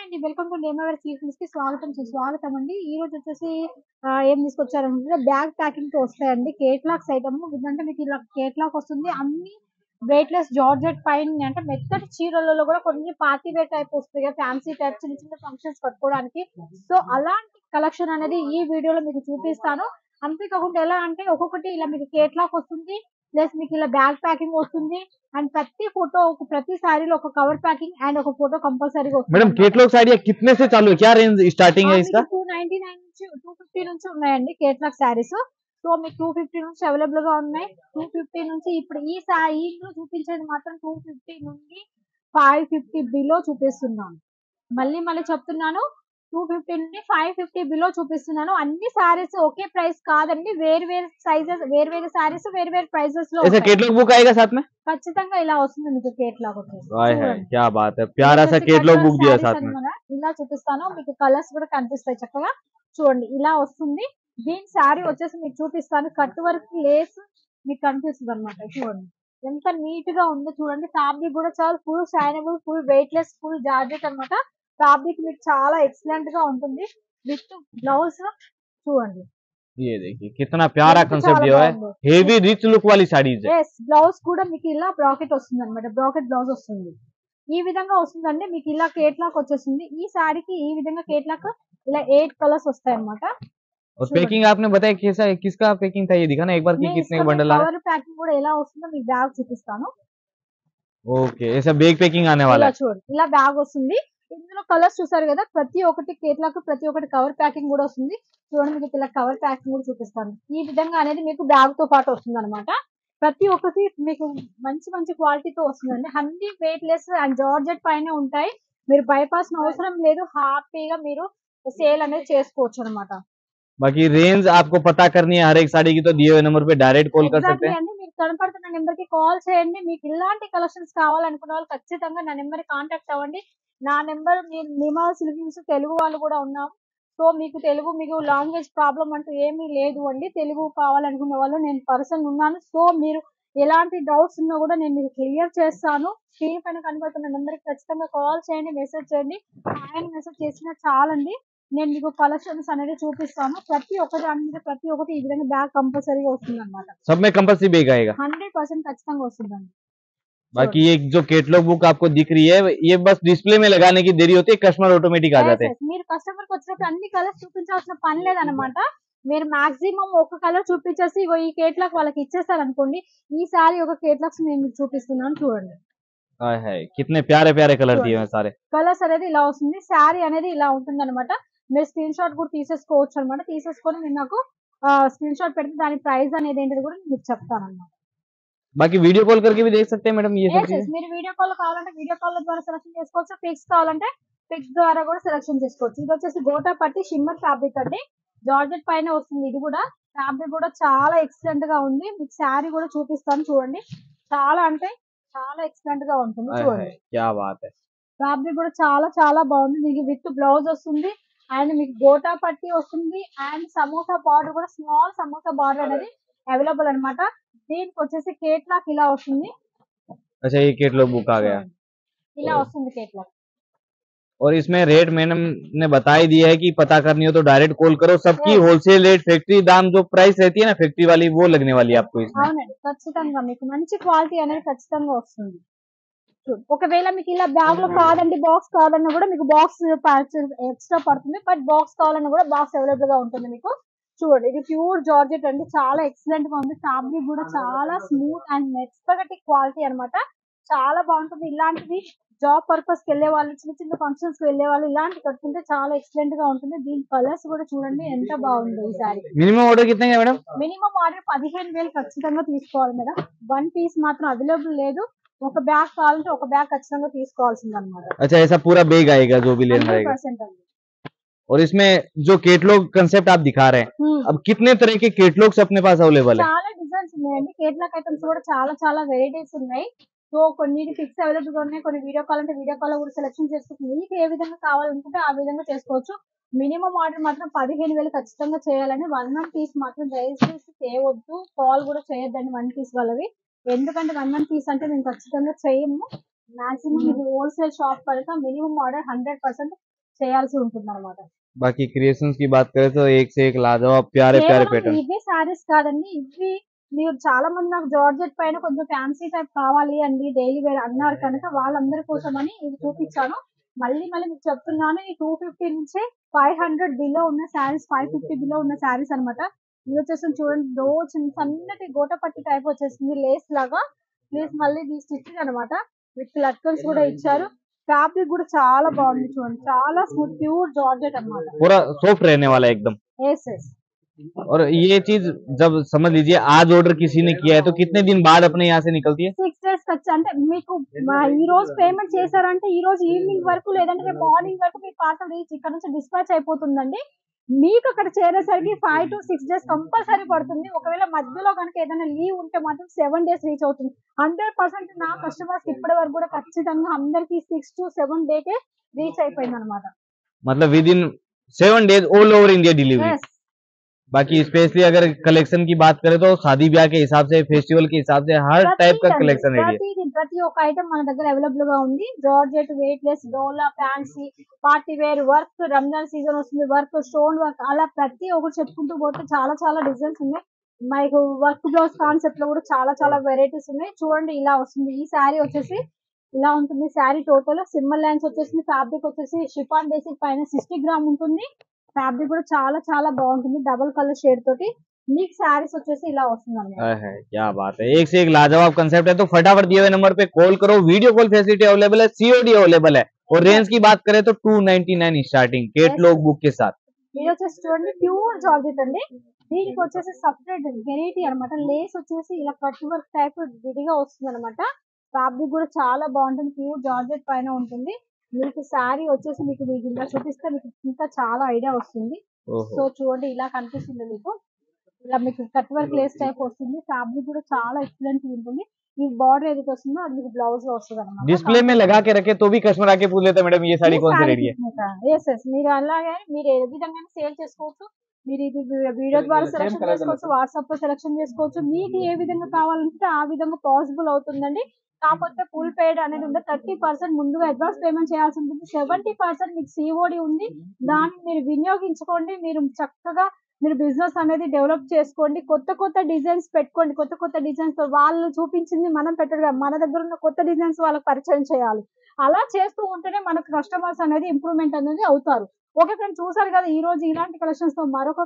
అండి. Welcome to నేమవర్ సీఫుడ్స్‌కి స్వాగతం అండి. ఈ రోజు వచ్చేసి ఏం తీసుకొచ్చారంటే బ్యాగ్ ప్యాకింగ్‌తో వస్తాయండి. కేట్లాక్స్ ఐటెమ్ ఇదంటే మీకు ఇలా కేట్లాక్ వస్తుంది. అన్ని వెయిట్‌లెస్ జార్జెట్ పైన అంటే మెత్తటి చీరలలో కూడా కొన్ని పార్టీ వేర్ టైప్ వస్తాయి. ఫ్యాన్సీ టైప్ చిన్న చిన్న ఫంక్షన్స్ కట్టుకోవడానికి. సో అలాంటి కలెక్షన్ అనేది ఈ వీడియోలో మీకు చూపిస్తాను. అంతేకాకుండా ఎలా అంటే ఒక్కొక్కటి ఇలా మీకు కేట్లాక్ వస్తుంది. ప్లస్ మీకు ఇలా బ్యాగ్ ప్యాకింగ్ వస్తుంది. అండ్ ప్రతి సారీలో ఒక కవర్ ప్యాకింగ్ అండ్ ఒక ఫోటో కంపల్సరీగా వస్తుంది मैडम అన్నమాట. केटलॉग साड़ी कितने से चालू है, क्या रेंज स्टार्टिंग है మీకు इसका? 299 నుంచి 250 నుంచి ఉన్నాయండి కేట్లాక్ శారీస్. సో మీకు 250 నుంచి అవైలబుల్ గా ఉన్నాయి. 250 నుంచి ఇప్పుడు ఇందులో చూపించేది మాత్రం 250 నుండి 550 బిలో చూపిస్తున్నాను. మళ్ళీ చెప్తున్నాను, 250 నుండి 550 బిలో చూపిస్తున్నాను. అన్ని సారీస్ ఒకే ప్రైస్ కాదండి. వేరు సైజెస్, వేరు సారీస్ వేరు ప్రైసెస్ లో ऐसा ఉంటాయి. केटलॉग बुक आएगा साथ में? ఖచ్చితంగా ఇలా వస్తుంది మీకు కేట్లాగ్ వచ్చేసి. हाय हाय చూడండి, क्या बात है, प्यारा सा వచ్చేసి केटलॉग కట్ बुक వర్క్ दिया శారీస్ साथ में। అన్నమాట. ఇలా చూపిస్తాను, మీకు కలర్స్ కూడా కనిపిస్తాయి చక్కగా. చూడండి ఇలా వస్తుంది. దీని శారీ వచ్చేసి మీకు చూపిస్తాను. కట్ వర్క్ లేస్ మీకు కనిపిస్తుంది అనమాట. చూడండి ఎంత నీట్ గా ఉందో చూడండి. ఫ్యాబ్రిక్ కూడా చాలా full షైనబుల్, full weight less, full georgette అన్నమాట. ఫ్యాబ్రిక్ మీకు చాలా ఎక్సలెంట్ గా ఉంటుంది. విత్ బ్లౌజ్ చూడండి, ये देखिए कितना प्यारा ఎంత कंसेप्ट చాలా दिया हुआ है, బాగుందో. हेवी रिच लुक वाली साड़ीज है। ఎస్, బ్లౌజ్ కూడా మీకు ఇలా బ్రాకెట్ వస్తుంది అనమాట. బ్రాకెట్ బ్లౌజ్ వస్తుంది. ఈ విధంగా వస్తుందండి. మీకు ఇలా కేట్లాక్ వచ్చేసింది. ఈ సారీకి ఈ విధంగా కేట్లాక్ ఇలా 8 కలర్స్ వస్తాయి అన్నమాట. और చూడండి, पैकिंग आपने बताया कैसा है, किसका पैकिंग था, ये दिखाना एक बार कि నేను कितने ఇస్తాను. बंडल आ रहा కవర్ ప్యాకింగ్ కూడా ఎలా వస్తుందో మీకు బ్యాగ్ చూపిస్తాను. है। ओके, ऐसा बैग पैकिंग आने वाला ఇలా है। చూడండి, ఇలా బ్యాగ్ వస్తుంది. ఇందులో కలర్స్ చూసారు కదా, ప్రతి ఒక్కటి కేట్లాక్, ప్రతి ఒక్కటి కవర్ ప్యాకింగ్ కూడా వస్తుంది. చూడండి, మీకు ఇలా కవర్ ప్యాకింగ్ కూడా చూపిస్తాను. ఈ విధంగా అనేది మీకు బ్యాగ్ తో పాటు వస్తుంది అనమాట. ప్రతి ఒక్కటి మీకు మంచి మంచి క్వాలిటీతో వస్తుందండి. అన్ని వెయిట్-లెస్ అండ్ జార్జెట్ పైన ఉంటాయి. మీరు బైపాస్ అవసరం లేదు. హ్యాపీగా మీరు సేల్ అనేది చేసుకోవచ్చు అనమాట. बाकी रेंज आपको पता करनी है हर एक साड़ी की, तो दिए हुए नंबर पे डायरेक्ट कॉल कर सकते ఎగ్జాక్ట్లీ हैं। అండి. మీకు కనపడుతున్న నెంబర్ కి కాల్ చేయండి. మీకు ఇలాంటి కలెక్షన్స్ కావాలనుకున్న వాళ్ళు ఖచ్చితంగా నా నెంబర్ కాంటాక్ట్ అవ్వండి. నా నెంబర్ నిమాల్ సిల్క్స్ తెలుగు వాళ్ళు కూడా ఉన్నాం. సో మీకు లాంగ్వేజ్ ప్రాబ్లం అంటూ ఏమీ లేదు అండి. తెలుగు కావాలనుకున్న వాళ్ళు నేను పర్సన్ ఉన్నాను. సో మీరు ఎలాంటి డౌట్స్ ఉన్నా కూడా నేను మీకు క్లియర్ చేస్తాను. స్క్రీన్ పైన కనబడుతున్న నెంబర్ కి ఖచ్చితంగా కాల్ చేయండి, మెసేజ్ చేయండి. ఆయన మెసేజ్ చేసినా చాలండి. నేను మీకు కలెక్షన్స్ అనేది చూపిస్తాను. ప్రతి ఒక్కటి ఈ విధంగా బ్యాగ్ కంపల్సరీగా వస్తుంది అనమాట. सब में कंपल्सरी बैग आएगा। 100% ఖచ్చితంగా వస్తుందండి. बाकी ये जो केटलॉग बुक आपको दिख रही है, ये बस डिस्प्ले में लगाने की देरी होती है, कस्टमर ऑटोमेटिक आ जाते हैं। మీరు కస్టమర్ కి వచ్చినప్పుడు అన్ని కలర్స్ చూపించాల్సిన పని లేదన్నమాట. మీరు మాక్సిమం ఒక కలర్ చూపించేసి ఇగో ఈ కేట్లాక్ వాళ్ళకి ఇచ్చేస్తారు అనుకోండి. ఈ సారీ ఒక కేట్లాక్స్ నేను మీకు చూపిస్తున్నాను చూడండి. हाय हाय कितने प्यारे प्यारे कलर दिए చూడండి, हैं सारे। కలర్స్ అనేది ఇలా వస్తుంది. శారీ అనేది ఇలా ఉంటుంది అనమాట. మీరు స్క్రీన్ షాట్ కూడా తీసేసుకోవచ్చు అనమాట. తీసేసుకొని మీరు నాకు స్క్రీన్ షాట్ పెడితే దాని ప్రైస్ అనేది ఏంటిది కూడా నేను మీకు చెప్తాను అనమాట. बाकी वीडियो कॉल करके भी देख सकते हैं मैडम ये सब चीजें। మీరు వీడియో కాల్ కావాలంటే వీడియో కాల్ ద్వారా సెలెక్షన్ చేసుకోవచ్చు. పిక్స్ కావాలంటే పిక్స్ ద్వారా కూడా సెలెక్షన్ చేసుకోవచ్చు. ఇది వచ్చేసి గోటా పట్టి షిమ్మర్ ఫ్యాబ్రిక్ అండి. జార్జెట్ పైన వస్తుంది. ఇది కూడా ఫ్యాబ్రిక్ కూడా చాలా ఎక్సలెంట్ గా ఉంది. మీకు శారీ కూడా చూపిస్తాను చూడండి. చాలా అంటే చాలా ఎక్సలెంట్ గా ఉంటుంది हाय చూడండి. हाय क्या बात है। ఫ్యాబ్రిక్ కూడా చాలా చాలా బాగుంది. మీకు విత్ బ్లౌజ్ వస్తుంది అండ్ మీకు గోటా పట్టి వస్తుంది అండ్ సమోసా బార్డర్ కూడా, స్మాల్ సమోసా బార్డర్ అనేది అవైలబుల్ అన్నమాట. దీనికి వచ్చేసి కేట్లాక్ ఇలా వస్తుంది. अच्छा ये केटलॉग बुक आ गया। ఇలా వస్తుంది కేట్లాక్. और इसमें रेट मैडम ने बता ही दिया है कि पता करनी हो तो डायरेक्ट कॉल करो। सबकी होलसेल रेट, फैक्ट्री दाम जो प्राइस रहती है ना फैक्ट्री वाली, वो लगने वाली है आपको इसमें। అవునండి, ఖచ్చితంగా మీకు మంచి క్వాలిటీ అనేది ఖచ్చితంగా వస్తుంది. ఒకవేళ మీకు ఇలా బ్యాగ్ లో కాదండి, బాక్స్ కావాలన్నా కూడా మీకు బాక్స్ ఎక్స్ట్రా పడుతుంది. బట్ బాక్స్ కావాలన్నా కూడా బాక్స్ అవైలబుల్ గా ఉంటుంది మీకు. చూడండి, ఇది ప్యూర్ జార్జెట్ అండి. చాలా ఎక్సలెంట్ గా ఉంది. ఫ్యాబ్రిక్ కూడా చాలా స్మూత్ అండ్ మెత్తగటి క్వాలిటీ అన్నమాట. చాలా బాగుంటుంది. ఇలాంటివి జాబ్ పర్పస్ కి వెళ్ళే వాళ్ళు, చిన్న చిన్న ఫంక్షన్స్ కి వెళ్ళే వాళ్ళు ఇలాంటి కట్టుకుంటే చాలా ఎక్సలెంట్ గా ఉంటుంది. దీని కలర్స్ కూడా చూడండి ఎంత బాగుందో ఈ సారీ. मिनिमम ऑर्डर कितने का मैडम? మినిమం ఆర్డర్ 15,000 ఖచ్చితంగా తీసుకోవాలి మేడం. 1 పీస్ మాత్రం అవైలబుల్ లేదు. ఒక బ్యాగ్ కావాలంటే ఒక బ్యాగ్ ఖచ్చితంగా తీసుకోవాల్సింది అనమాట. अच्छा ऐसा पूरा बैग आएगा जो भी लेना रहेगा। 100% అండి. और इसमें जो केटलॉग कंसेप्ट आप दिखा रहे हैं, अब कितने तरह के केटलॉग्स अपने पास अवेलेबल है? చాలా డిజైన్స్ ఉన్నాయండి. కేట్లాక్ ఐటమ్స్ కూడా చాలా చాలా వెరైటీస్ ఉన్నాయి. సో కొన్ని పిక్స్ అవైలబుల్ గా ఉన్నాయి. కొన్ని వీడియో కాల్ అంటే వీడియో కాల్ కూడా సెలెక్షన్ చేసుకుని మీకు ఏ విధంగా కావాలనుకుంటే ఆ విధంగా చేసుకోవచ్చు. మినిమం ఆర్డర్ మాత్రం 15,000 ఖచ్చితంగా చేయాలని. 1 పీస్ మాత్రం దయచేసి చేయవద్దు. కాల్ కూడా చేయొద్దండి 1 పీస్ వాళ్ళవి. ఎందుకంటే 1 పీస్ అంటే మేము ఖచ్చితంగా చేయము. మాక్సిమం ఇది హోల్సేల్ షాప్ కనుక మినిమం ఆర్డర్ 100% చేయాల్సి ఉంటుందన్నమాట. बाकी क्रिएशंस की बात करें तो एक से एक लाजवाब प्यारे प्यारे కేవలం पैटर्न। ఇవే సారీస్ కాదండి. ఇవి మీరు చాలా మంది నాకు జార్జెట్ పైన కొంచెం ఫ్యాన్సీ టైప్ కావాలి అండి డైలీ వేర్ అన్నారు కనుక వాళ్ళందరి కోసమని ఇవి చూపించాను. మళ్ళీ మళ్ళీ మీకు చెప్తున్నాను ఈ 250 నుంచే 500 బిలో ఉన్న సారీస్ 550 బిలో ఉన్న సారీస్ అన్నమాట. ఇవి వచ్చేసి చూడండి సన్నటి గోటపట్టి టైప్ వచ్చేసింది లేస్ లాగా. ప్లీజ్ మళ్ళీ ఇది స్టిచ్చింగ్ అన్నమాట. విత్ లట్కన్స్ కూడా ఇచ్చారు. ఫ్యాబ్రిక్ కూడా చాలా బాగుంది చూడండి. చాలా స్మూత్ ప్యూర్ జార్జెట్ అన్నమాట. पूरा सॉफ्ट रहने वाला है एकदम। ఎస్. और ये चीज जब समझ लीजिए आज ऑर्डर किसी ने किया है तो कितने दिन बाद अपने यहाँ से निकलती है? 6 days కచ్చి అంటే మీకు ఈ రోజు పేమెంట్ చేశారంటే ఈ రోజు ఈవినింగ్ వరకు లేదంటే రేపు మార్నింగ్ వరకు మీ పార్సల్ రీచ్ ఇక్కడ నుంచి డిస్పాచ్ అయిపోతుందండి. మీకు అక్కడ చేరేసరికి 5 to 6 days కంపల్సరీ పడుతుంది. ఒకవేళ మధ్యలో కనుక ఏదైనా లీవ్ ఉంటే మాత్రం 7 days రీచ్ అవుతుంది. 100% నా కస్టమర్స్ ఇప్పటి వరకు కూడా ఖచ్చితంగా అందరికి 6 to 7 డేకే రీచ్ అయిపోయింది అనమాట. मतलब with in 7 days all over India delivery. बाकी स्पेशली अगर कलेक्शन की बात करें तो शादी ब्याह के हिसाब से फेस्टिवल के हिसाब से हर टाइप का कलेक्शन है। ప్రతి ఒక్క ఐటమ్ మన దగ్గర అవైలబుల్ గా ఉంది. జార్జెట్, వెయిట్లెస్, డోలా, fancy, party wear, work, Ramzan season వస్తుంది వర్క్, స్టోన్ వర్క్, అలా ప్రతి ఒక్కటి చెప్పుకుంటూ పోతే చాలా చాలా డిజైన్స్ ఉన్నాయి. మీకు వర్క్ బ్లౌజ్ కాన్సెప్ట్ లో కూడా చాలా చాలా వెరైటీస్ ఉన్నాయి. చూడండి ఇలా వస్తుంది. ఈ శారీ వచ్చేసి ఇలా ఉంటుంది. శారీ టోటల్ సింబల్ లైన్స్ వచ్చేసి ఫ్యాబ్రిక్ వచ్చేసి షిఫాన్ బేసిక్ పైన 60 గ్రామ్ ఉంటుంది. ఫ్యాబ్రిక్ కూడా చాలా చాలా బాగుంటుంది. డబుల్ కలర్ షేడ్ తోటి మీకు శారీస్ వచ్చేసి ఇలా వస్తుంది. क्या बात है, एक से एक लाजवाब कंसेप्ट है। तो फटाफट दिए हुए नंबर पे कॉल करो। वीडियो कॉल फैसिलिटी अवेलेबल है, सीओडी अवेलेबल है। और रेंज की बात करें तो 299 स्टार्टिंग कैटलॉग बुक के साथ। ఇది వచ్చేసి చూడండి ప్యూర్ జార్జెట్ అండి. దీనికి వచ్చేసి సపరేట్ వెరైటీ అన్నమాట. లేస్ వచ్చేసి ఇలా కట్ వర్క్ టైప్ విడిగా వస్తుంది అనమాట. ఫ్యాబ్రిక్ కూడా చాలా బాగుంటుంది. ప్యూర్ జార్జెట్ పైన ఉంటుంది. మీకు శారీ వచ్చేసి మీకు ఇలా చూపిస్తే మీకు ఇంకా చాలా ఐడియా వస్తుంది. సో చూడండి ఇలా కనిపిస్తుంది మీకు. ఇలా మీకు కట్ వర్క్ లేస్ టైప్ వస్తుంది. ఫ్యాబ్రిక్ కూడా చాలా ఎక్సలెంట్ ఉంటుంది. ఈ బార్డర్ ఏదైతే వస్తుందో అది మీకు బ్లౌజ్ లో వస్తుంది అనమాట. डिस्प्ले में लगा के रखे तो भी कस्टमर आके पूछ लेता है मैडम ये साड़ी कौन सी रेडी है। ఎస్ మీరు అలాగే మీరు ఏ విధంగా సేల్ చేసుకోవచ్చు. మీరు ఇది వీడియో ద్వారా సెలెక్షన్ చేసుకోవచ్చు, వాట్సాప్ లో సెలెక్షన్ చేసుకోవచ్చు. మీకు ఏ విధంగా కావాలంటే ఆ విధంగా పాసిబుల్ అవుతుందండి. కాకపోతే ఫుల్ పేడ్ అనేది ఉంది. 30% ముందుగా అడ్వాన్స్ పేమెంట్ చేయాల్సి ఉంటుంది. 70% మీకు సిఓడి ఉంది. దాన్ని మీరు వినియోగించుకోండి. మీరు చక్కగా మీరు బిజినెస్ అనేది డెవలప్ చేసుకోండి. కొత్త కొత్త డిజైన్స్ పెట్టుకోండి. కొత్త కొత్త డిజైన్స్ వాళ్ళు చూపించింది మనం పెట్టడం, మన దగ్గర ఉన్న కొత్త డిజైన్స్ వాళ్ళకి పరిచయం చేయాలి. అలా చేస్తూ ఉంటేనే మనకు కస్టమర్స్ అనేది ఇంప్రూవ్మెంట్ అనేది అవుతారు. ఓకే ఫ్రెండ్స్, చూసారు కదా ఈ రోజు ఇలాంటి కలెక్షన్స్ తో మరొక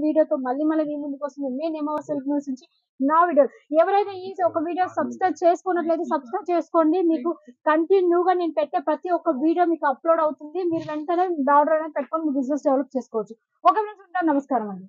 వీడియోతో మళ్ళీ మీ ముందుకు వస్తుంది. మీ నేమవర్ సిల్క్ న్యూస్ నుంచి నా వీడియో. ఎవరైతే ఈ ఒక వీడియో సబ్స్క్రైబ్ చేసుకున్నట్లయితే సబ్స్క్రైబ్ చేసుకోండి. మీకు కంటిన్యూగా నేను పెట్టే ప్రతి ఒక్క వీడియో మీకు అప్లోడ్ అవుతుంది. మీరు వెంటనే ఆర్డర్ అనేది పెట్టుకొని మీ బిజినెస్ డెవలప్ చేసుకోవచ్చు. ఓకే ఫ్రెండ్స్, ఉంటాను. నమస్కారం అండి.